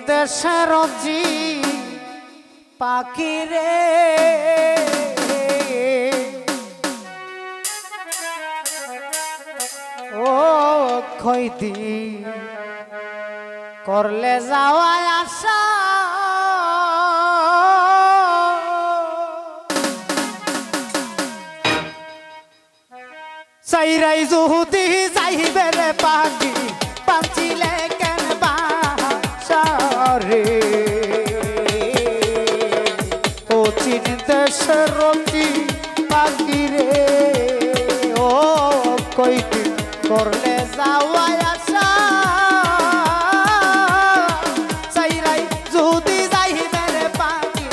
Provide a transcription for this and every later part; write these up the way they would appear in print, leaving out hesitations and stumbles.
দেশের জি পাখি রে ও খৈদি করলে যাওয়া আসা চাইরাই যদি যাইবে রে পাখি পাঞ্চিলে কেন বাসারে ও চিন দেশের জি পাখি রে ও কইতি করলে যাওয়া আসা চাইরাই যদি যাইবে রে পাখি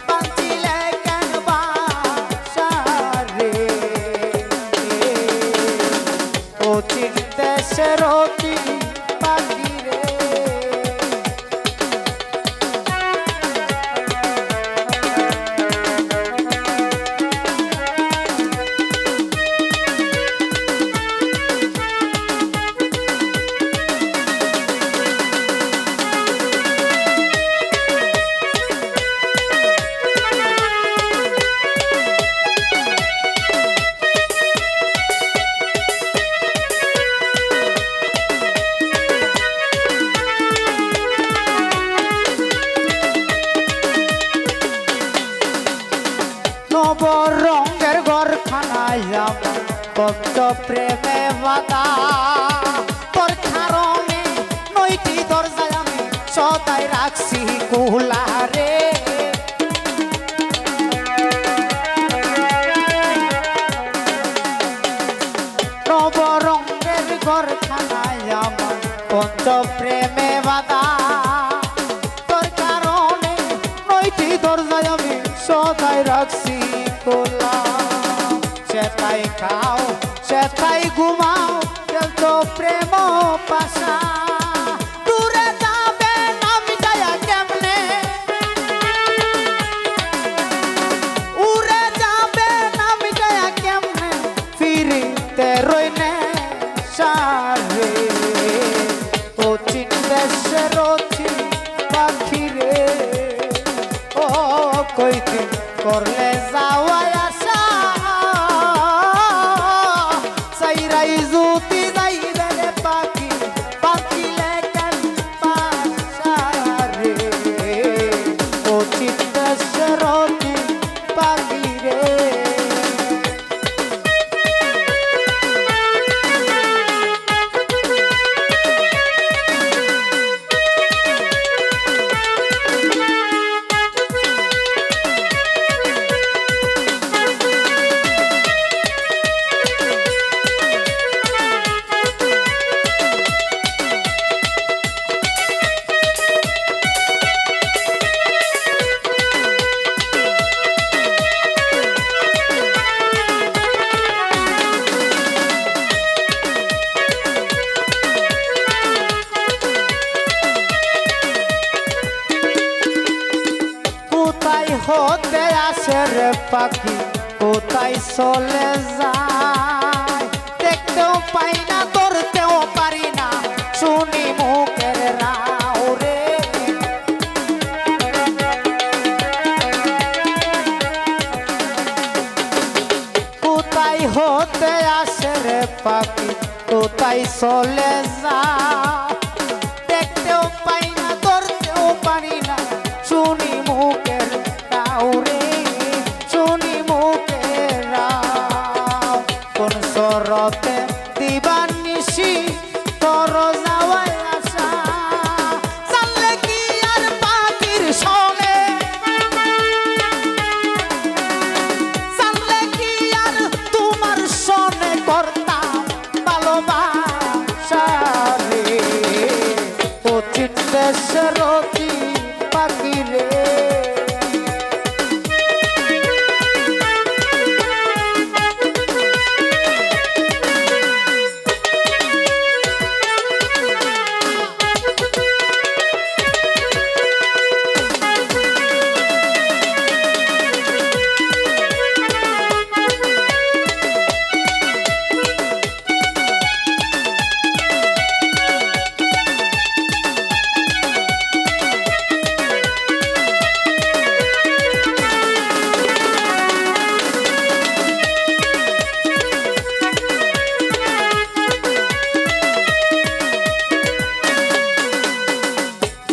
পাঞ্চিলে কেন বাসারে ও চিন দেশের জি পাখি রে রঙের ঘর খানায় যাব কত প্রেমে বাদা তোর কারণে নয়টি দরজায় আমি সদাই রাখছি কুলারে নব রঙের ঘর খানায় আমার কত প্রেমে বাদা তোর কারণে নয়টি দরজায় আমি সদাই রাখছি কোলা সেটাই খাও সেটাই ঘুমাও কিন্তু প্রেম পাশা দূরে যাবে না মিটাইয়া কেমনে উড়ে যাবে না মিটাইয়া কেমনে ফিরিতে রইনে সারে ও চিন দেশের জি পাখি রে ও কইতি করলে যাওয়া আসা চাইরাই যদি যাইবে রে পাখি পাখিলে কেন পাশারে ও চিন দেশের জি পাখি রে হতে আসে রে পাখি কোথায় চলে যায় দেখতেও পাই না ধরতেও পারি না শুনি মুখের রাও রে কোথায় হতে আসে রে পাখি কোথায় চলে যায় দেখতেও পাই না ধরতেও পারি না শুনি মুখের রাউরে শুনি মুখের রাও কোন সরতে দিবানিশি তোর যাওয়ায় আসা জানলে কি আর পাখির সনে জানলে কি আর তোমার সনে করতাম ভালোবাসা রে ও চিন দেশের জি পাখি রে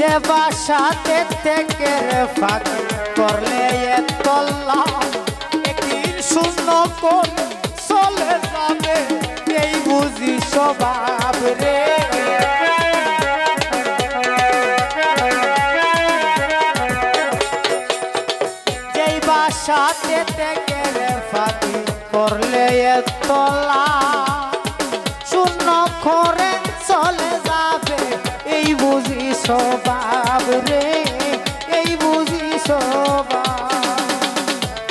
যে বাসাতে থেকে ফাঁকি করলে তল্লা একদিন শূন্য করে চলে যাবে এই বুঝি স্বভাব রে যেই বাসাতে থেকে ফাঁকি করলে তল্লা শূন্য করে চলে যাবে এই বুঝি স্বভাব রে এই বুঝি স্বভাব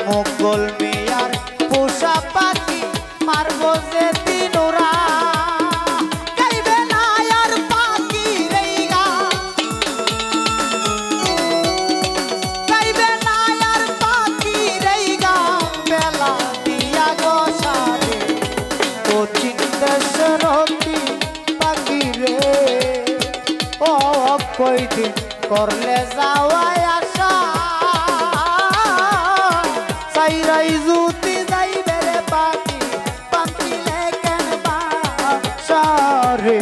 মোগল মিয়ার পোষা পাখি মারব যে দিনোরা গাইবে না আর পাখি রেগা গাইবে না আর পাখি রেগা বেলা দিয়া গোসারে ও চিন্তাসরতি পাখি রে ও কইদিন করলে যাওয়ায় আশা সাইরাই জুতি যাইবে রে পাখি পাখিলে কেন বাসা রে